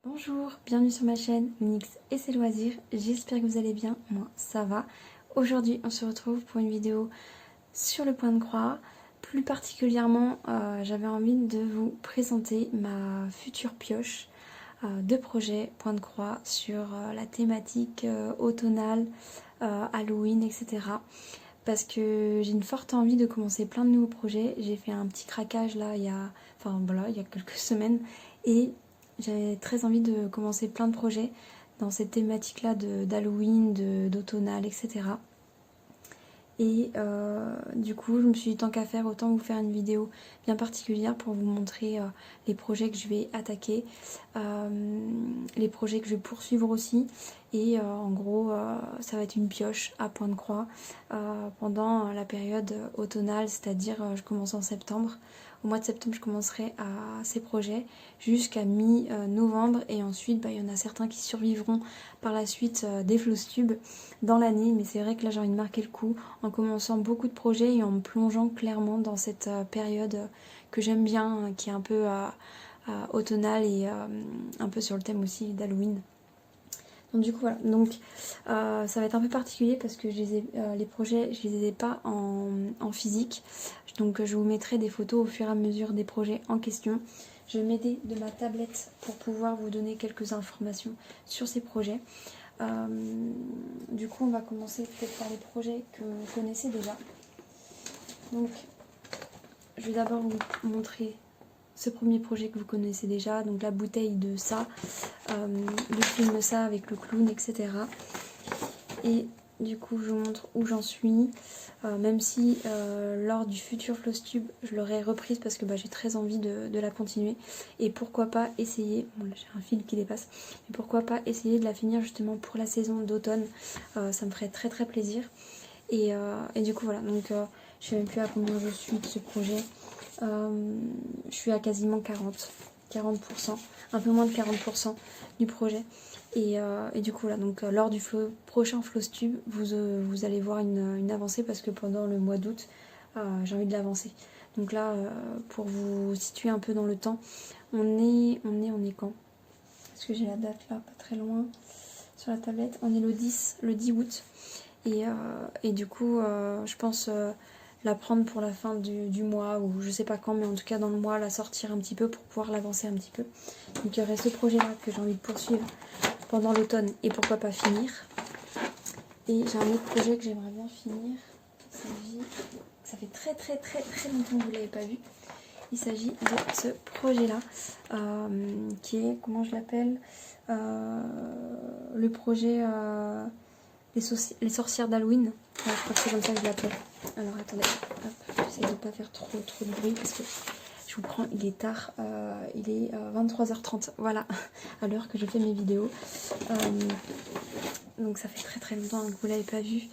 Bonjour, bienvenue sur ma chaîne Nix et ses loisirs, j'espère que vous allez bien, moi ça va. Aujourd'hui on se retrouve pour une vidéo sur le point de croix. Plus particulièrement j'avais envie de vous présenter ma future pioche de projet point de croix sur la thématique automnale, Halloween, etc. Parce que j'ai une forte envie de commencer plein de nouveaux projets. J'ai fait un petit craquage là il y a quelques semaines et j'avais très envie de commencer plein de projets dans cette thématique là d'Halloween, d'automnal, etc. Et du coup, je me suis dit tant qu'à faire, autant vous faire une vidéo bien particulière pour vous montrer les projets que je vais attaquer, les projets que je vais poursuivre aussi. Et en gros, ça va être une pioche à point de croix pendant la période automnale, c'est-à-dire je commence en septembre. Au mois de septembre, je commencerai à ces projets jusqu'à mi-novembre. Et ensuite, il y en a certains qui survivront par la suite des Flowstube dans l'année. Mais c'est vrai que là, j'ai envie de marquer le coup en commençant beaucoup de projets et en me plongeant clairement dans cette période que j'aime bien, qui est un peu automnale et un peu sur le thème aussi d'Halloween. Donc du coup voilà, ça va être un peu particulier parce que les projets, je les ai pas en physique. Donc je vous mettrai des photos au fur et à mesure des projets en question. Je vais m'aider de ma tablette pour pouvoir vous donner quelques informations sur ces projets. Du coup on va commencer peut-être par les projets que vous connaissez déjà. Donc je vais d'abord vous montrer ce premier projet que vous connaissez déjà, donc la bouteille de ça, le film ça avec le clown, etc. Et du coup je vous montre où j'en suis, même si lors du futur Flowstube je l'aurai reprise parce que j'ai très envie de la continuer. Et pourquoi pas essayer, bon là j'ai un fil qui dépasse, mais pourquoi pas essayer de la finir justement pour la saison d'automne, ça me ferait très très plaisir. Et du coup voilà, donc je sais même plus à combien je suis de ce projet. Je suis à quasiment 40%, un peu moins de 40% du projet. Et du coup là, donc lors du prochain Flowstube, vous allez voir une avancée parce que pendant le mois d'août, j'ai envie de l'avancer. Donc là, pour vous situer un peu dans le temps, on est quand? Parce que j'ai la date là, pas très loin sur la tablette. On est le 10 août. Et du coup, je pense la prendre pour la fin du mois ou je sais pas quand, mais en tout cas dans le mois, la sortir un petit peu pour pouvoir l'avancer un petit peu. Donc il y aurait ce projet-là que j'ai envie de poursuivre pendant l'automne et pourquoi pas finir. Et j'ai un autre projet que j'aimerais bien finir. Ça fait très très très très longtemps que vous ne l'avez pas vu. Il s'agit de ce projet-là qui est, comment je l'appelle, le projet les sorcières d'Halloween. Je crois que c'est comme ça que je l'appelle. Alors attendez, j'essaie de ne pas faire trop de bruit parce que je vous prends, il est tard, il est 23h30, voilà, à l'heure que je fais mes vidéos. Donc ça fait très très longtemps que vous ne l'avez pas vu.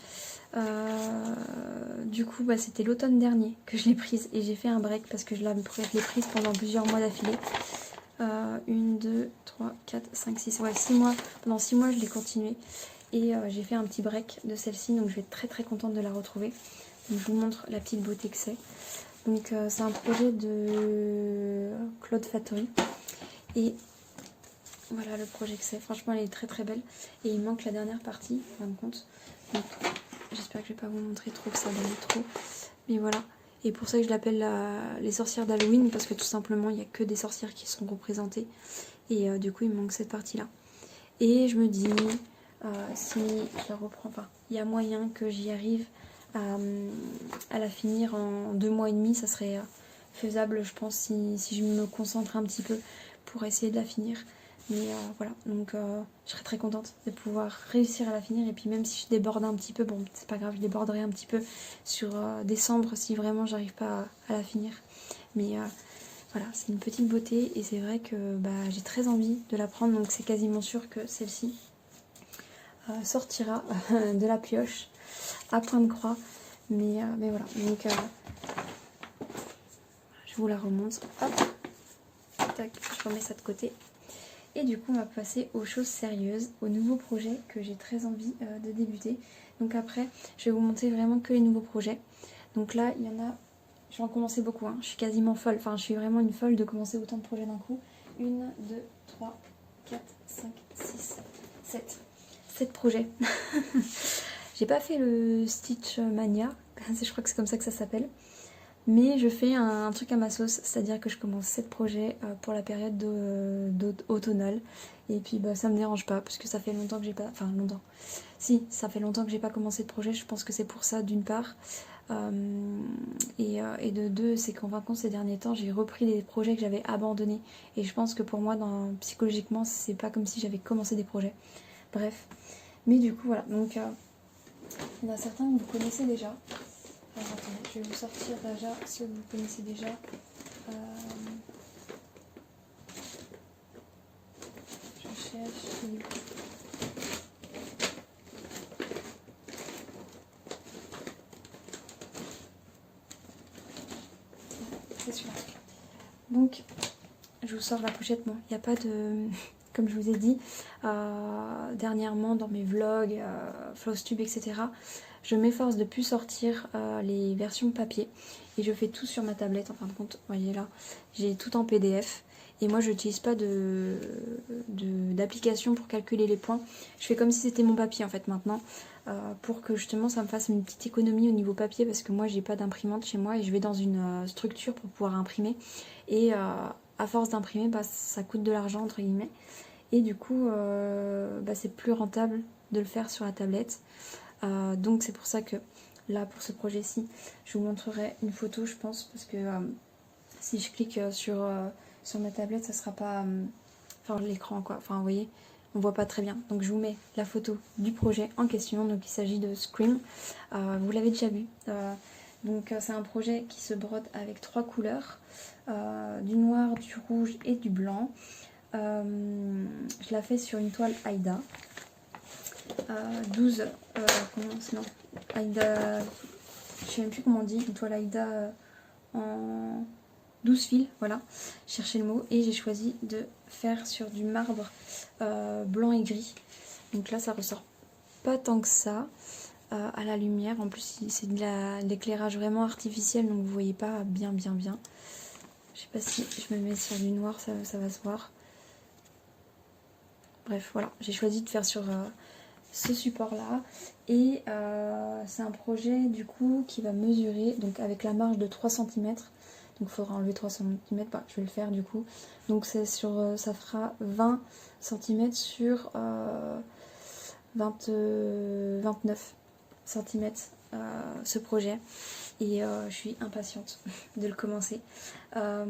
Du coup c'était l'automne dernier que je l'ai prise et j'ai fait un break parce que je l'ai prise pendant plusieurs mois d'affilée. 1, 2, 3, 4, 5, 6, ouais 6 mois, pendant 6 mois je l'ai continuée. Et j'ai fait un petit break de celle-ci, donc je vais être très très contente de la retrouver. Donc je vous montre la petite beauté que c'est. Donc c'est un projet de Claude Fattori. Et voilà le projet que c'est. Franchement elle est très très belle. Et il manque la dernière partie, en fin de compte. Donc j'espère que je vais pas vous montrer trop, que ça donne trop. Mais voilà. Et pour ça que je l'appelle les sorcières d'Halloween, parce que tout simplement il n'y a que des sorcières qui sont représentées. Et du coup il me manque cette partie-là. Et je me dis... si je la reprends pas, il y a moyen que j'y arrive à la finir en 2 mois et demi, ça serait faisable je pense si je me concentre un petit peu pour essayer de la finir. Mais voilà, donc je serais très contente de pouvoir réussir à la finir. Et puis même si je déborde un petit peu, bon c'est pas grave, je déborderai un petit peu sur décembre si vraiment j'arrive pas à la finir. Mais voilà, c'est une petite beauté et c'est vrai que j'ai très envie de la prendre, donc c'est quasiment sûr que celle-ci sortira de la pioche à point de croix. Mais voilà, donc je vous la remonte. Hop, tac, je remets ça de côté. Et du coup, on va passer aux choses sérieuses, aux nouveaux projets que j'ai très envie de débuter. Donc après, je vais vous montrer vraiment que les nouveaux projets. Donc là, il y en a, je vais en commencer beaucoup, hein. Je suis quasiment folle, enfin je suis vraiment une folle de commencer autant de projets d'un coup. 1, 2, 3, 4, 5, 6, 7. 7 projets. J'ai pas fait le Stitch Mania, je crois que c'est comme ça que ça s'appelle. Mais je fais un truc à ma sauce, c'est-à-dire que je commence 7 projets pour la période automnale. Et puis bah, ça me dérange pas, parce que ça fait longtemps que j'ai pas... Enfin longtemps. Si, ça fait longtemps que j'ai pas commencé de projet, je pense que c'est pour ça d'une part. Et de deux, c'est qu'en fin de compte ces derniers temps j'ai repris des projets que j'avais abandonnés. Et je pense que pour moi, psychologiquement, c'est pas comme si j'avais commencé des projets. Bref. Mais du coup voilà, donc il y en a certains que vous connaissez déjà. Alors attendez, je vais vous sortir déjà ceux que vous connaissez déjà. Je cherche. C'est celui-là. Donc, je vous sors la pochette. Bon, il n'y a pas de... Comme je vous ai dit, dernièrement dans mes vlogs, Flowstube, etc., je m'efforce de plus sortir les versions papier. Et je fais tout sur ma tablette, en fin de compte. Vous voyez là, j'ai tout en PDF. Et moi, je n'utilise pas d'application pour calculer les points. Je fais comme si c'était mon papier, en fait, maintenant. Pour que, justement, ça me fasse une petite économie au niveau papier. Parce que moi, j'ai pas d'imprimante chez moi. Et je vais dans une structure pour pouvoir imprimer. Et... à force d'imprimer, bah, ça coûte de l'argent entre guillemets. Et du coup, bah, c'est plus rentable de le faire sur la tablette. Donc c'est pour ça que là, pour ce projet-ci, je vous montrerai une photo, je pense. Parce que si je clique sur ma tablette, ça sera pas... enfin, l'écran, quoi. Enfin, vous voyez, on voit pas très bien. Donc je vous mets la photo du projet en question. Donc il s'agit de Scream. Vous l'avez déjà vu. Donc c'est un projet qui se brode avec 3 couleurs, du noir, du rouge et du blanc. Je la fais sur une toile Aïda. 12, non, Aïda, je sais même plus comment on dit, une toile Aïda en 12 fils, voilà, cherchez le mot. Et j'ai choisi de faire sur du marbre blanc et gris. Donc là ça ressort pas tant que ça. À la lumière, en plus c'est de l'éclairage vraiment artificiel, donc vous voyez pas bien. Je sais pas si je me mets sur du noir, ça va se voir. Bref, voilà, j'ai choisi de faire sur ce support là. Et c'est un projet du coup qui va mesurer, donc avec la marge de 3 cm. Donc il faudra enlever 3 cm, bah, je vais le faire du coup. Donc c'est sur, ça fera 20 cm sur 29 cm ce projet. Et je suis impatiente de le commencer. À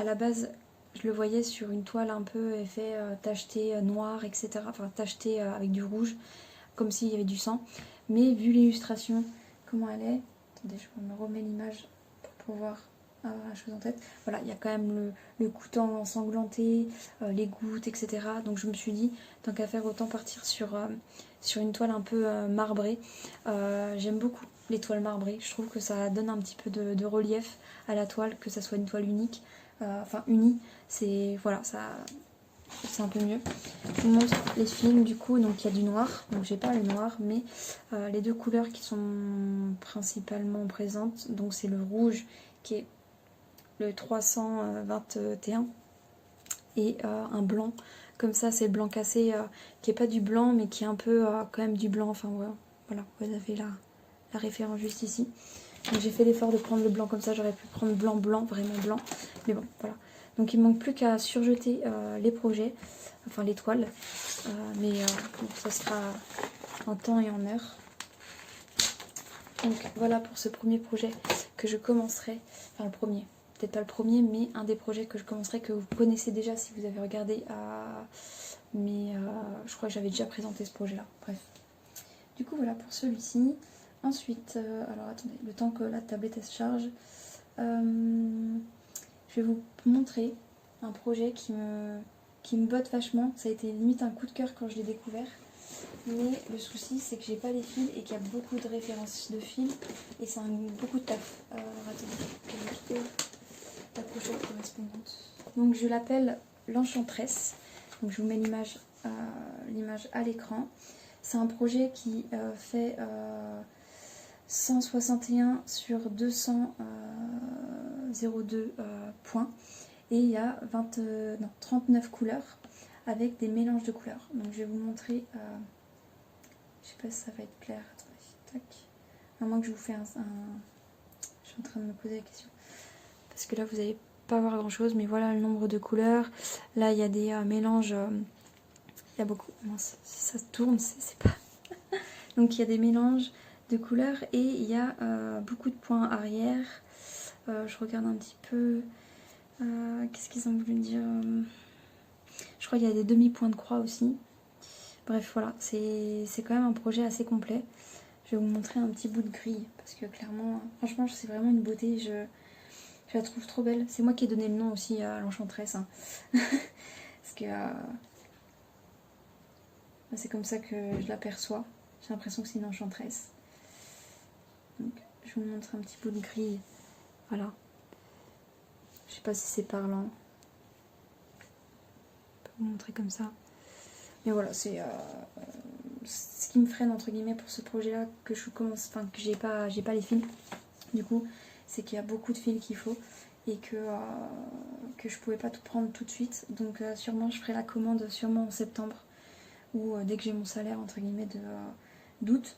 la base, je le voyais sur une toile un peu effet tacheté noir, etc. Enfin tacheté avec du rouge, comme s'il y avait du sang. Mais vu l'illustration, comment elle est... Attendez, je me remets l'image pour pouvoir avoir la chose en tête. Voilà, il y a quand même le couteau ensanglanté, les gouttes, etc. Donc je me suis dit, tant qu'à faire, autant partir sur une toile un peu marbrée. J'aime beaucoup les toiles marbrées. Je trouve que ça donne un petit peu de relief à la toile, que ça soit une toile unique. Enfin unie, c'est voilà, ça c'est un peu mieux. Je vous montre les films du coup, donc il y a du noir, donc j'ai pas le noir, mais les deux couleurs qui sont principalement présentes, donc c'est le rouge qui est le 321 et un blanc, comme ça c'est le blanc cassé qui est pas du blanc mais qui est un peu quand même du blanc, enfin ouais, voilà, vous avez la référence juste ici. Donc j'ai fait l'effort de prendre le blanc comme ça, j'aurais pu prendre blanc, vraiment blanc. Mais bon, voilà. Donc il ne manque plus qu'à surjeter les projets, enfin les toiles. Mais bon, ça sera en temps et en heure. Donc voilà pour ce premier projet que je commencerai. Enfin le premier, peut-être pas le premier, mais un des projets que je commencerai, que vous connaissez déjà si vous avez regardé. Mais je crois que j'avais déjà présenté ce projet-là. Bref. Du coup voilà pour celui-ci. Ensuite, alors attendez, le temps que la tablette elle se charge, je vais vous montrer un projet qui me botte vachement. Ça a été limite un coup de cœur quand je l'ai découvert. Mais le souci c'est que j'ai pas les fils et qu'il y a beaucoup de références de fils. Et c'est beaucoup de taf. Alors attendez, je vais trouver la pochette correspondante. Donc je l'appelle l'Enchantress. Donc je vous mets l'image à l'écran. C'est un projet qui fait 161 sur 202 points. Et il y a 39 couleurs. avec des mélanges de couleurs. Donc je vais vous montrer, je sais pas si ça va être clair, attendez, tac, à moins que je vous fasse je suis en train de me poser la question, parce que là vous n'allez pas voir grand chose, mais voilà le nombre de couleurs. Là il y a des mélanges, il y a beaucoup, mince, si ça se tourne, c'est pas... Donc il y a des mélanges de couleurs et il y a beaucoup de points arrière. Je regarde un petit peu, qu'est-ce qu'ils ont voulu dire, je crois qu'il y a des demi-points de croix aussi. Bref voilà, c'est quand même un projet assez complet. Je vais vous montrer un petit bout de grille, parce que clairement, franchement c'est vraiment une beauté, je la trouve trop belle. C'est moi qui ai donné le nom aussi à l'enchanteresse, hein. Parce que c'est comme ça que je l'aperçois. J'ai l'impression que c'est une enchanteresse. Donc je vais vous montrer un petit bout de grille. Voilà. Je sais pas si c'est parlant. Je peux vous montrer comme ça. Mais voilà, c'est ce qui me freine entre guillemets pour ce projet-là, que je commence, enfin que j'ai pas les fils. Du coup, c'est qu'il y a beaucoup de fils qu'il faut et que je pouvais pas tout prendre tout de suite. Donc sûrement je ferai la commande sûrement en septembre ou dès que j'ai mon salaire entre guillemets d'août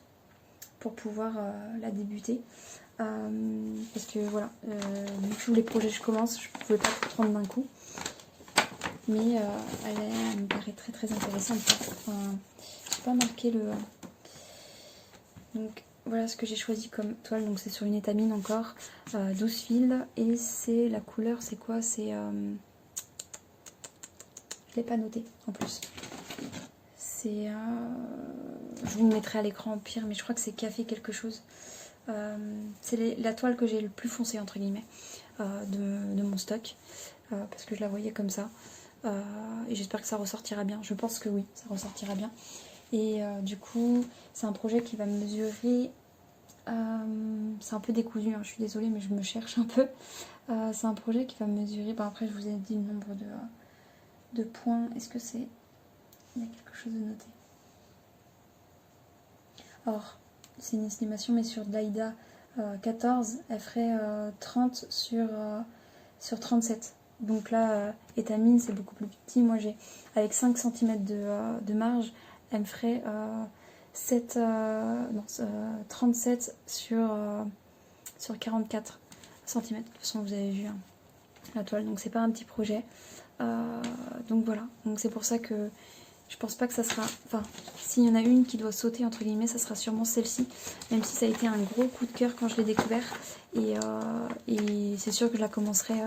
pour pouvoir la débuter. Parce que voilà, vu que tous les projets que je commence, je pouvais pas tout prendre d'un coup. Mais elle me paraît très très intéressante. Enfin, j'ai pas marqué le... Donc voilà ce que j'ai choisi comme toile. Donc c'est sur une étamine encore, 12 fils. Et c'est la couleur, c'est quoi? C'est... je l'ai pas noté en plus. C'est... je vous le mettrai à l'écran au pire, mais je crois que c'est café quelque chose. C'est la toile que j'ai le plus foncé entre guillemets de mon stock. Parce que je la voyais comme ça. Et j'espère que ça ressortira bien. Je pense que oui, ça ressortira bien. Et du coup, c'est un projet qui va mesurer... c'est un peu décousu, hein, je suis désolée, mais je me cherche un peu. C'est un projet qui va mesurer... Bon, après, je vous ai dit le nombre de points. Est-ce que c'est... Il y a quelque chose de noté. Or, c'est une estimation, mais sur Daïda 14, elle ferait 30 sur 37. Donc là, étamine, c'est beaucoup plus petit. Moi, j'ai avec 5 cm de marge, elle me ferait 37 sur 44 cm. De toute façon, vous avez vu hein, la toile. Donc, c'est pas un petit projet. Donc voilà. Donc, c'est pour ça que je pense pas que ça sera... Enfin, s'il y en a une qui doit sauter, entre guillemets, ça sera sûrement celle-ci. Même si ça a été un gros coup de cœur quand je l'ai découvert. Et c'est sûr que je la commencerai...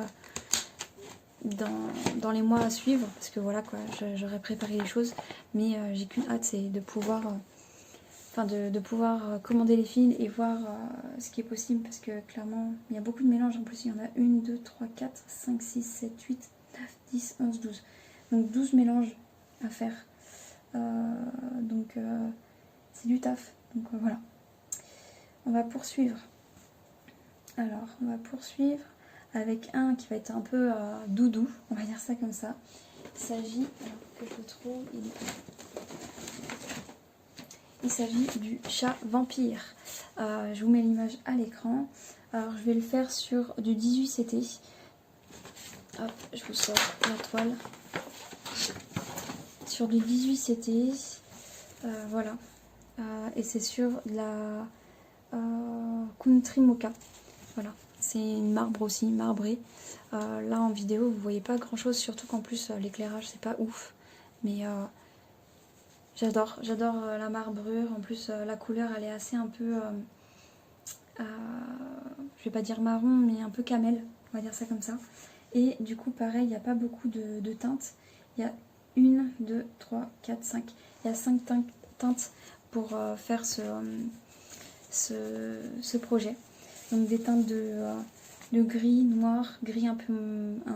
dans les mois à suivre, parce que voilà quoi, j'aurais préparé les choses, mais j'ai qu'une hâte, c'est de pouvoir de pouvoir commander les fils et voir ce qui est possible, parce que clairement il y a beaucoup de mélanges. En plus il y en a 1, 2, 3, 4, 5, 6, 7, 8, 9, 10, 11, 12, donc 12 mélanges à faire, donc c'est du taf. Donc voilà, on va poursuivre. Alors on va poursuivre avec un qui va être un peu doudou, on va dire ça comme ça. Il s'agit, que je le trouve, il s'agit du chat vampire. Je vous mets l'image à l'écran. Alors je vais le faire sur du 18 CT. Hop, je vous sors la toile. Sur du 18 CT, voilà. Et c'est sur la Country Mocha. Voilà. C'est une marbre aussi, marbrée. Là en vidéo vous voyez pas grand chose, surtout qu'en plus l'éclairage c'est pas ouf. Mais j'adore la marbrure. En plus la couleur elle est assez un peu, je vais pas dire marron, mais un peu camel, on va dire ça comme ça. Et du coup pareil, il n'y a pas beaucoup de teintes. Il y a 1, 2, 3, 4, 5. Il y a 5 teintes pour faire ce projet. Donc des teintes de gris, noir, gris un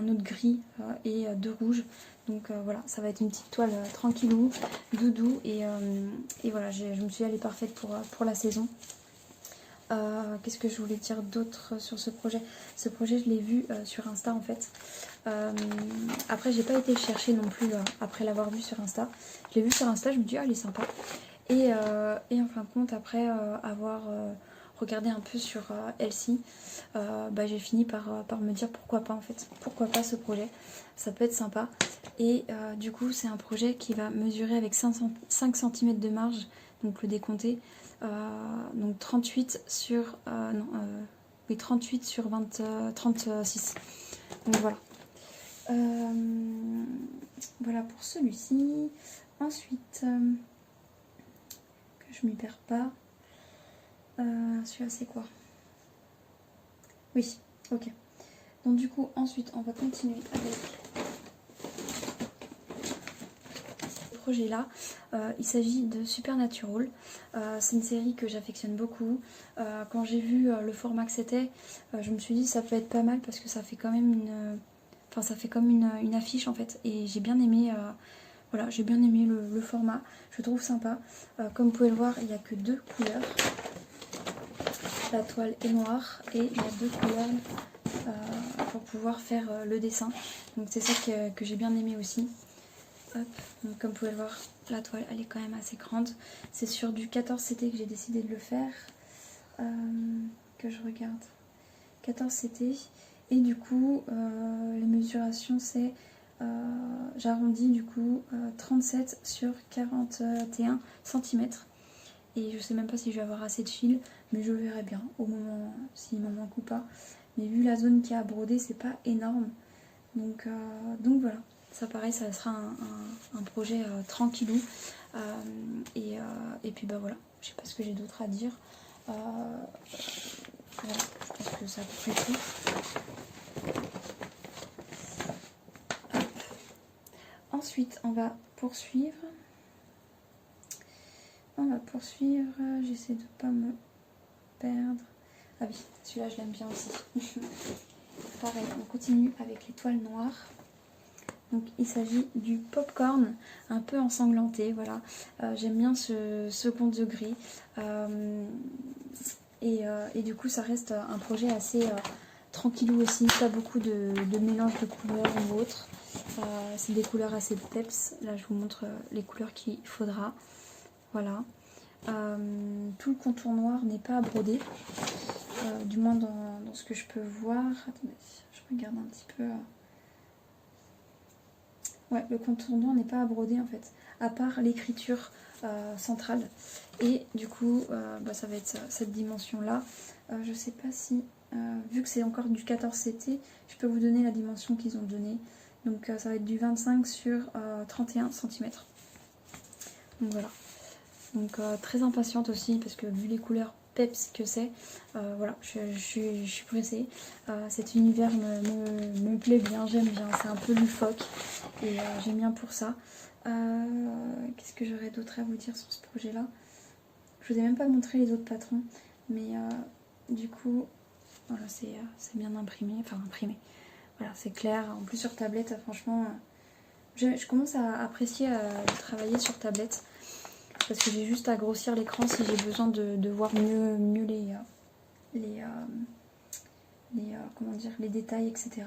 autre gris et de rouge. Donc voilà, ça va être une petite toile tranquillou, doudou, et voilà, je me suis allée parfaite pour la saison. Qu'est-ce que je voulais dire d'autre sur ce projet? Ce projet, je l'ai vu sur Insta en fait. Après, j'ai pas été le chercher non plus après l'avoir vu sur Insta. Je l'ai vu sur Insta, je me dis, ah, il est sympa. Et en fin de compte, après avoir regardé un peu sur Etsy, j'ai fini par me dire pourquoi pas en fait. Pourquoi pas ce projet? Ça peut être sympa. Et du coup c'est un projet qui va mesurer avec 5 cm de marge, donc le décompté, donc 38 sur... oui, 38 sur 36. Donc voilà. Voilà pour celui-ci. Ensuite, que je m'y perds pas. Celui-là c'est quoi? Oui, ok. Donc du coup, ensuite, on va continuer avec ce projet-là. Il s'agit de Supernatural. C'est une série que j'affectionne beaucoup. Quand j'ai vu le format que c'était, je me suis dit ça peut être pas mal parce que ça fait quand même une... Enfin, ça fait comme une affiche en fait. Et j'ai bien aimé... Voilà, j'ai bien aimé le format. Je trouve sympa. Comme vous pouvez le voir, il n'y a que 2 couleurs. La toile est noire et il y a 2 couleurs pour pouvoir faire le dessin. Donc c'est ça que j'ai bien aimé aussi. Hop. Donc, comme vous pouvez le voir, la toile elle est quand même assez grande. C'est sur du 14 CT que j'ai décidé de le faire. Que je regarde. 14 CT. Et du coup, les mesurations c'est... j'arrondis du coup 37 sur 41 cm. Et je sais même pas si je vais avoir assez de fil, mais je verrai bien au moment s'il m'en manque ou pas. Mais vu la zone qui a brodé, c'est pas énorme. Donc voilà, ça pareil, ça sera un projet tranquillou. Et puis bah voilà, je sais pas ce que j'ai d'autre à dire. Voilà, je pense que ça a tout. Ensuite, on va poursuivre. J'essaie de pas me perdre. Ah oui, celui-là je l'aime bien aussi. Pareil, on continue avec les toiles noires. Donc il s'agit du popcorn un peu ensanglanté, voilà. J'aime bien ce second degré. Et du coup ça reste un projet assez tranquillou aussi, pas beaucoup de mélange de couleurs ou autre. C'est des couleurs assez peps. Là je vous montre les couleurs qu'il faudra. Voilà. Tout le contour noir n'est pas à broder, du moins dans ce que je peux voir. Attendez, je regarde un petit peu. Ouais, le contour noir n'est pas à broder en fait, à part l'écriture centrale. Et du coup, ça va être cette dimension-là. Je sais pas si, vu que c'est encore du 14 CT, je peux vous donner la dimension qu'ils ont donnée. Donc ça va être du 25 sur 31 cm. Donc voilà. Donc très impatiente aussi parce que vu les couleurs peps que c'est, voilà, je suis pressée. Cet univers me plaît bien, j'aime bien, c'est un peu loufoque et j'aime bien pour ça. Qu'est-ce que j'aurais d'autre à vous dire sur ce projet là? Je vous ai même pas montré les autres patrons, mais du coup, voilà, c'est bien imprimé, enfin imprimé. Voilà, c'est clair, en plus sur tablette, franchement, je commence à apprécier travailler sur tablette. Parce que j'ai juste à grossir l'écran si j'ai besoin de voir mieux comment dire, les détails, etc.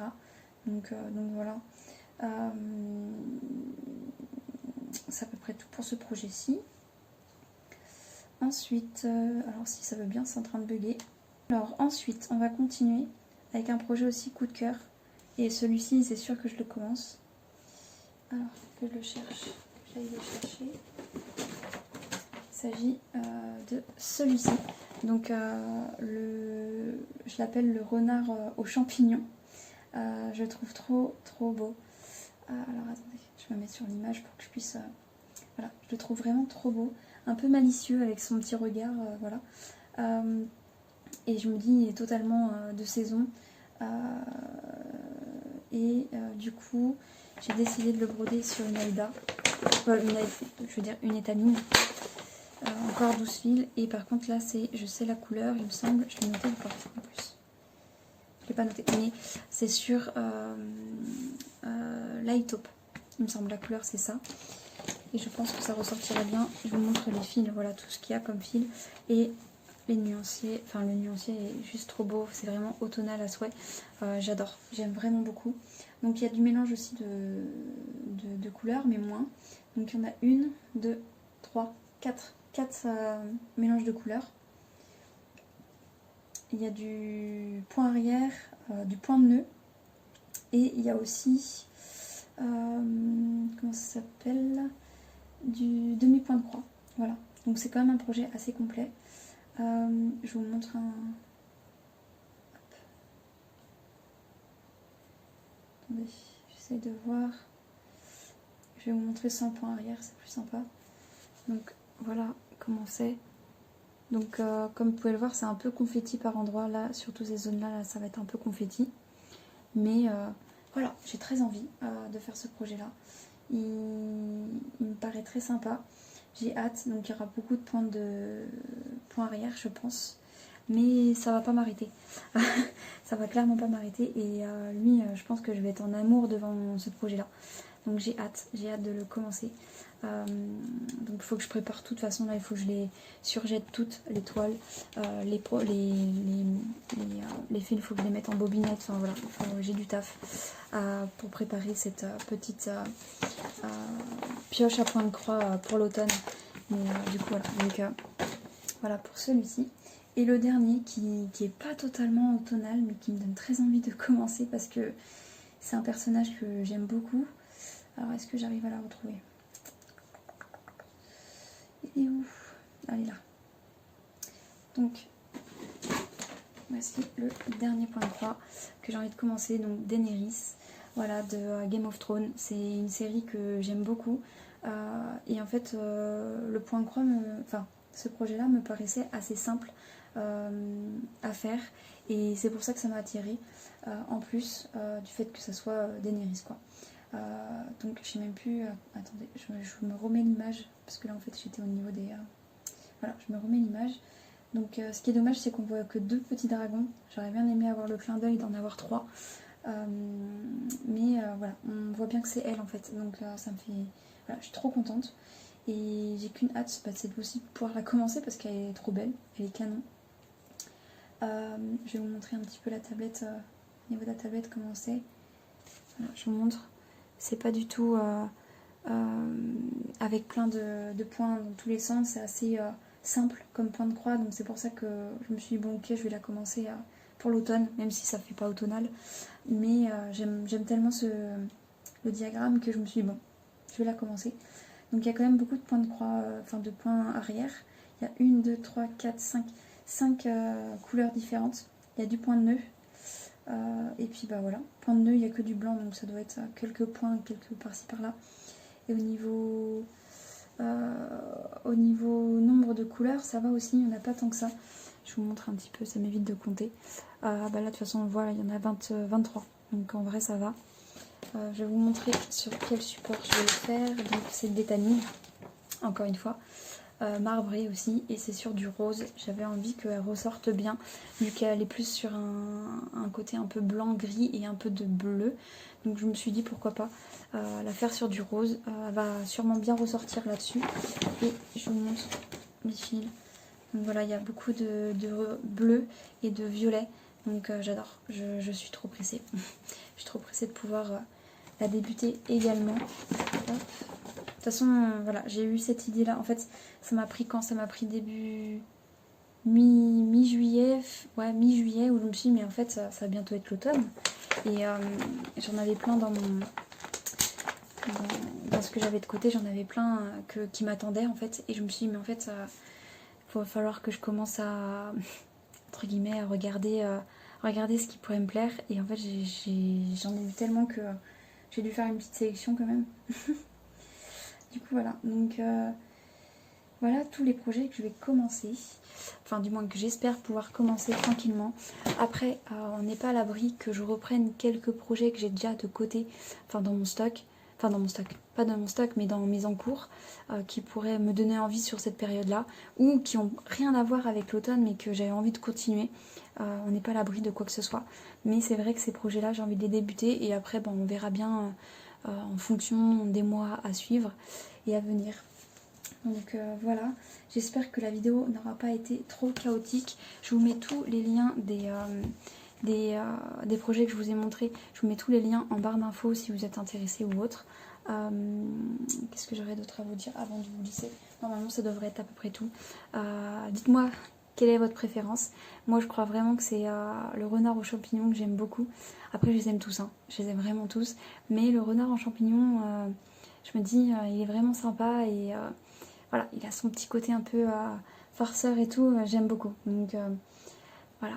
Donc voilà. C'est à peu près tout pour ce projet-ci. Ensuite, alors si ça veut bien, c'est en train de bugger. Alors ensuite, on va continuer avec un projet aussi coup de cœur. Et celui-ci, c'est sûr que je le commence. Alors, que je le cherche. J'aille le chercher. Il s'agit de celui-ci. Donc je l'appelle le renard aux champignons. Je le trouve trop beau. Alors attendez, je me mets sur l'image pour que je puisse... voilà, je le trouve vraiment trop beau. Un peu malicieux avec son petit regard, voilà. Et je me dis, il est totalement de saison. Du coup, j'ai décidé de le broder sur une Aïda. Je veux dire une étamine. Encore 12 fils. Et par contre là, je sais la couleur, il me semble. Je l'ai noté ou pas en plus. Je l'ai pas noté. Mais c'est sur Light Taupe. Il me semble la couleur c'est ça. Et je pense que ça ressortirait bien. Je vous montre les fils, voilà tout ce qu'il y a comme fil. Et les nuanciers, enfin le nuancier est juste trop beau. C'est vraiment automnal à souhait. J'adore, j'aime vraiment beaucoup. Donc il y a du mélange aussi de couleurs, mais moins. Donc il y en a 1, 2, 3, 4 mélanges de couleurs. Il y a du point arrière, du point de nœud. Et il y a aussi comment ça s'appelle, du demi-point de croix. Voilà, donc c'est quand même un projet assez complet. Je vous montre un... Hop. Attendez, j'essaie de voir. Je vais vous montrer sans point arrière, c'est plus sympa. Donc voilà comment c'est. Donc comme vous pouvez le voir, c'est un peu confetti par endroits. Là, sur toutes ces zones-là, là, ça va être un peu confetti. Mais voilà, j'ai très envie de faire ce projet-là. Il me paraît très sympa. J'ai hâte, donc il y aura beaucoup de points arrière, je pense. Mais ça va pas m'arrêter. Ça va clairement pas m'arrêter. Et lui, je pense que je vais être en amour devant ce projet-là. Donc j'ai hâte de le commencer. Donc il faut que je prépare tout. De toute façon, là, il faut que je les surjette toutes, les toiles, les fils, il faut que je les mette en bobinette. Enfin voilà, j'ai du taf pour préparer cette petite pioche à point de croix pour l'automne. Mais du coup, voilà. Donc voilà pour celui-ci. Et le dernier qui est pas totalement automnal, mais qui me donne très envie de commencer parce que c'est un personnage que j'aime beaucoup. Alors, est-ce que j'arrive à la retrouver? Il est où? Elle est là. Donc, voici le dernier point de croix que j'ai envie de commencer. Donc, Daenerys, voilà, de Game of Thrones. C'est une série que j'aime beaucoup. Et en fait, le point de croix, ce projet-là me paraissait assez simple à faire. Et c'est pour ça que ça m'a attirée. En plus du fait que ça soit Daenerys, quoi. Donc je sais même plus, attendez, je me remets l'image parce que là en fait j'étais au niveau des voilà, je me remets l'image. Donc ce qui est dommage, c'est qu'on voit que 2 petits dragons. J'aurais bien aimé avoir le clin d'œil d'en avoir 3, mais voilà, on voit bien que c'est elle en fait, donc ça me fait, voilà, je suis trop contente et j'ai qu'une hâte, c'est aussi de pouvoir la commencer parce qu'elle est trop belle, elle est canon. Je vais vous montrer un petit peu la tablette, au niveau de la tablette comment c'est. Voilà, je vous montre. C'est pas du tout avec plein de points dans tous les sens, c'est assez simple comme point de croix, donc c'est pour ça que je me suis dit bon ok, je vais la commencer pour l'automne, même si ça fait pas automnal, mais j'aime tellement le diagramme que je me suis dit bon, je vais la commencer. Donc il y a quand même beaucoup de points de croix, de points arrière. Il y a 1, 2, 3, 4, 5 couleurs différentes. Il y a du point de nœud. Et puis bah voilà, point de nœud, il n'y a que du blanc, donc ça doit être quelques points, quelques par-ci par-là. Et au niveau nombre de couleurs, ça va aussi, il n'y en a pas tant que ça. Je vous montre un petit peu, ça m'évite de compter. Bah là, de toute façon, on voit, il y en a 23, donc en vrai, ça va. Je vais vous montrer sur quel support je vais le faire. Donc c'est le Bétanie, encore une fois. Marbré aussi, et c'est sur du rose. J'avais envie qu'elle ressorte bien vu qu'elle est plus sur un côté un peu blanc gris et un peu de bleu, donc je me suis dit pourquoi pas la faire sur du rose. Elle va sûrement bien ressortir là-dessus. Et je vous montre les fils. Donc voilà, il y a beaucoup de bleu et de violet, donc j'adore, je suis trop pressée. Je suis trop pressée de pouvoir la débuter également. Hop. De toute façon, voilà, j'ai eu cette idée-là. En fait, ça m'a pris quand? Ça m'a pris début mi-juillet, ouais, mi-juillet, où je me suis dit, mais en fait, ça va bientôt être l'automne. Et j'en avais plein dans ce que j'avais de côté, j'en avais plein qui m'attendaient, en fait. Et je me suis dit, mais en fait, il va falloir que je commence à, entre guillemets, à regarder ce qui pourrait me plaire. Et en fait, j'en ai eu tellement que j'ai dû faire une petite sélection quand même. Du coup voilà, donc voilà tous les projets que je vais commencer, enfin du moins que j'espère pouvoir commencer tranquillement. Après on n'est pas à l'abri que je reprenne quelques projets que j'ai déjà de côté, pas dans mon stock, mais dans mes encours, qui pourraient me donner envie sur cette période-là, ou qui ont rien à voir avec l'automne mais que j'avais envie de continuer. On n'est pas à l'abri de quoi que ce soit, mais c'est vrai que ces projets-là j'ai envie de les débuter et après on verra bien en fonction des mois à suivre et à venir. Donc voilà, j'espère que la vidéo n'aura pas été trop chaotique. Je vous mets tous les liens des projets que je vous ai montrés. Je vous mets tous les liens en barre d'infos si vous êtes intéressé ou autre. Qu'est-ce que j'aurais d'autre à vous dire avant de vous laisser? Normalement ça devrait être à peu près tout. Dites-moi quelle est votre préférence. Moi je crois vraiment que c'est le renard aux champignons que j'aime beaucoup. Après je les aime tous, hein. Je les aime vraiment tous. Mais le renard en champignons, Je me dis, il est vraiment sympa et voilà, il a son petit côté un peu farceur et tout, j'aime beaucoup. Donc voilà,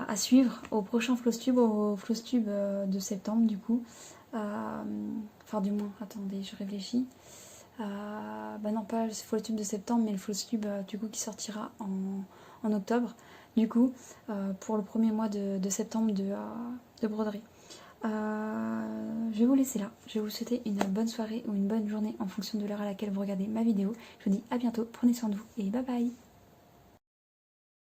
à suivre au prochain Flosstube, au Flosstube de septembre du coup. Enfin du moins, attendez, je réfléchis. Bah non, pas le Flosstube de septembre, mais le Flosstube du coup qui sortira en octobre. Du coup, pour le premier mois de septembre de broderie. Je vais vous laisser là. Je vais vous souhaiter une bonne soirée ou une bonne journée en fonction de l'heure à laquelle vous regardez ma vidéo. Je vous dis à bientôt, prenez soin de vous et bye bye.